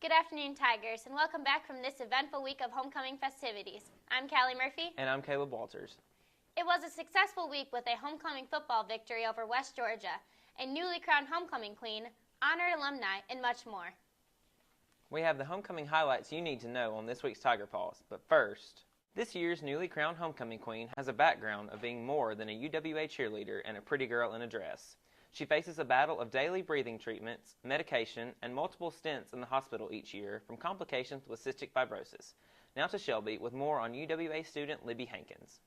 Good afternoon, Tigers, and welcome back from this eventful week of homecoming festivities. I'm Callie Murphy. And I'm Caleb Walters. It was a successful week with a homecoming football victory over West Georgia, a newly crowned homecoming queen, honored alumni, and much more. We have the homecoming highlights you need to know on this week's Tiger Paws. But first, this year's newly crowned homecoming queen has a background of being more than a UWA cheerleader and a pretty girl in a dress. She faces a battle of daily breathing treatments, medication, and multiple stints in the hospital each year from complications with cystic fibrosis. Now to Shelby with more on UWA student Libby Hankins.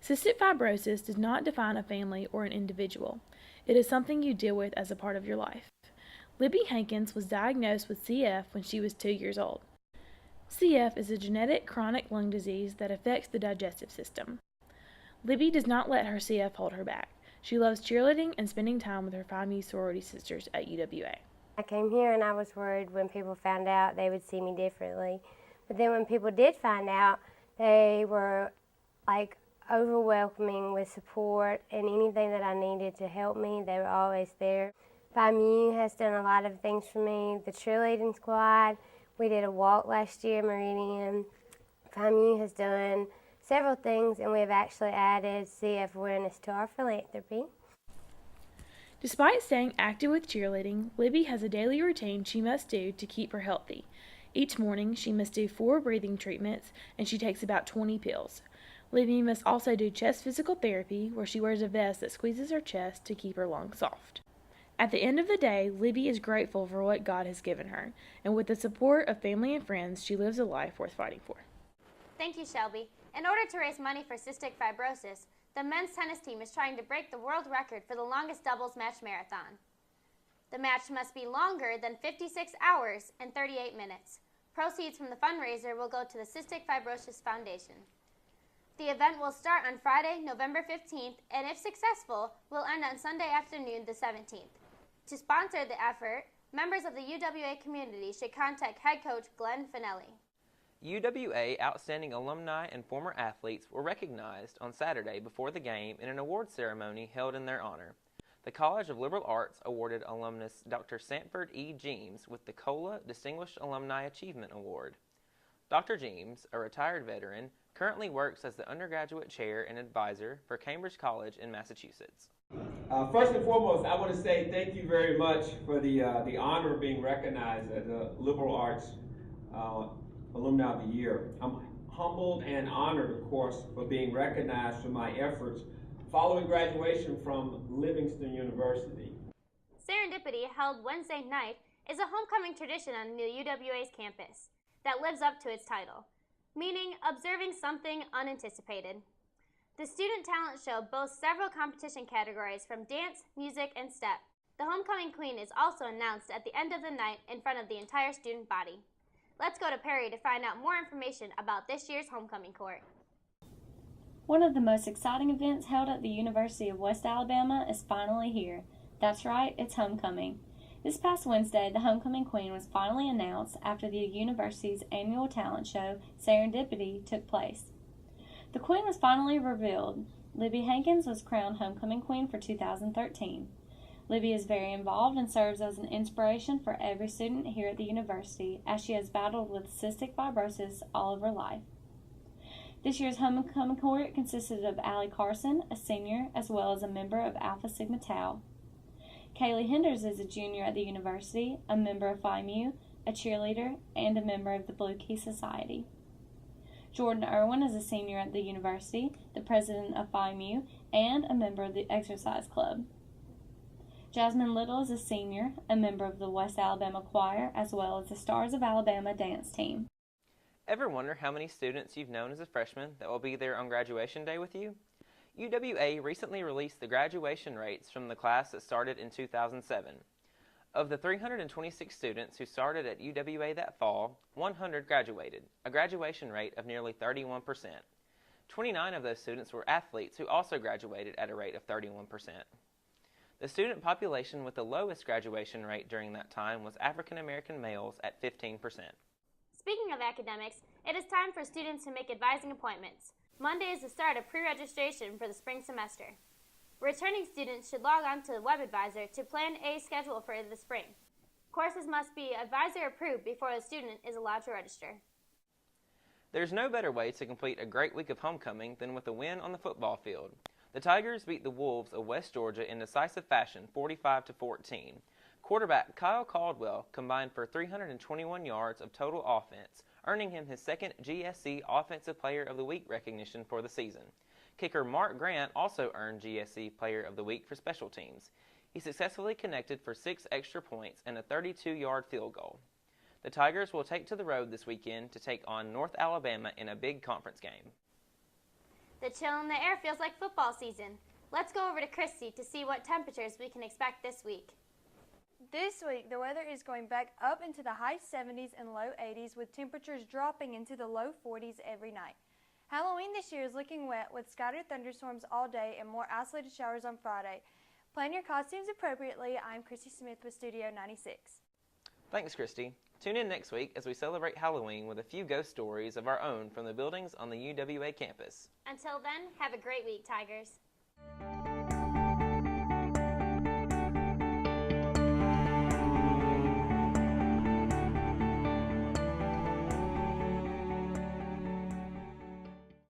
Cystic fibrosis does not define a family or an individual. It is something you deal with as a part of your life. Libby Hankins was diagnosed with CF when she was 2 years old. CF is a genetic chronic lung disease that affects the digestive system. Libby does not let her CF hold her back. She loves cheerleading and spending time with her 5U sorority sisters at UWA. I came here and I was worried when people found out they would see me differently. But then when people did find out, they were overwhelming with support and anything that I needed to help me, they were always there. 5U has done a lot of things for me. The cheerleading squad, we did a walk last year, Meridian. 5U has done several things, and we've actually added CF awareness to our philanthropy. Despite staying active with cheerleading, Libby has a daily routine she must do to keep her healthy. Each morning, she must do 4 breathing treatments, and she takes about 20 pills. Libby must also do chest physical therapy, where she wears a vest that squeezes her chest to keep her lungs soft. At the end of the day, Libby is grateful for what God has given her, and with the support of family and friends, she lives a life worth fighting for. Thank you, Shelby. In order to raise money for cystic fibrosis, the men's tennis team is trying to break the world record for the longest doubles match marathon. The match must be longer than 56 hours and 38 minutes. Proceeds from the fundraiser will go to the Cystic Fibrosis Foundation. The event will start on Friday, November 15th, and if successful, will end on Sunday afternoon, the 17th. To sponsor the effort, members of the UWA community should contact head coach Glenn Finelli. UWA outstanding alumni and former athletes were recognized on Saturday before the game in an award ceremony held in their honor. The College of Liberal Arts awarded alumnus Dr. Sanford E. Jeames with the COLA Distinguished Alumni Achievement Award. Dr. Jeames, a retired veteran, currently works as the undergraduate chair and advisor for Cambridge College in Massachusetts. First and foremost, I want to say thank you very much for the honor of being recognized as a Liberal Arts Alumni of the Year. I'm humbled and honored, of course, for being recognized for my efforts following graduation from Livingston University. Serendipity, held Wednesday night, is a homecoming tradition on the UWA's campus that lives up to its title, meaning observing something unanticipated. The student talent show boasts several competition categories from dance, music, and step. The homecoming queen is also announced at the end of the night in front of the entire student body. Let's go to Perry to find out more information about this year's homecoming court. One of the most exciting events held at the University of West Alabama is finally here. That's right, it's homecoming. This past Wednesday, the homecoming queen was finally announced after the university's annual talent show, Serendipity, took place. The queen was finally revealed. Libby Hankins was crowned homecoming queen for 2013. Libby is very involved and serves as an inspiration for every student here at the university, as she has battled with cystic fibrosis all of her life. This year's homecoming court consisted of Allie Carson, a senior, as well as a member of Alpha Sigma Tau. Kaylee Henders is a junior at the university, a member of 5U, a cheerleader, and a member of the Blue Key Society. Jordan Irwin is a senior at the university, the president of 5U, and a member of the exercise club. Jasmine Little is a senior, a member of the West Alabama Choir, as well as the Stars of Alabama dance team. Ever wonder how many students you've known as a freshman that will be there on graduation day with you? UWA recently released the graduation rates from the class that started in 2007. Of the 326 students who started at UWA that fall, 100 graduated, a graduation rate of nearly 31%. 29 of those students were athletes who also graduated at a rate of 31%. The student population with the lowest graduation rate during that time was African American males at 15%. Speaking of academics, it is time for students to make advising appointments. Monday is the start of pre-registration for the spring semester. Returning students should log on to the web advisor to plan a schedule for the spring. Courses must be advisor approved before a student is allowed to register. There's no better way to complete a great week of homecoming than with a win on the football field. The Tigers beat the Wolves of West Georgia in decisive fashion, 45-14. Quarterback Kyle Caldwell combined for 321 yards of total offense, earning him his second GSC Offensive Player of the Week recognition for the season. Kicker Mark Grant also earned GSC Player of the Week for special teams. He successfully connected for 6 extra points and a 32-yard field goal. The Tigers will take to the road this weekend to take on North Alabama in a big conference game. The chill in the air feels like football season. Let's go over to Christy to see what temperatures we can expect this week. This week, the weather is going back up into the high 70s and low 80s, with temperatures dropping into the low 40s every night. Halloween this year is looking wet, with scattered thunderstorms all day and more isolated showers on Friday. Plan your costumes appropriately. I'm Christy Smith with Studio 96. Thanks, Christy. Tune in next week as we celebrate Halloween with a few ghost stories of our own from the buildings on the UWA campus. Until then, have a great week, Tigers.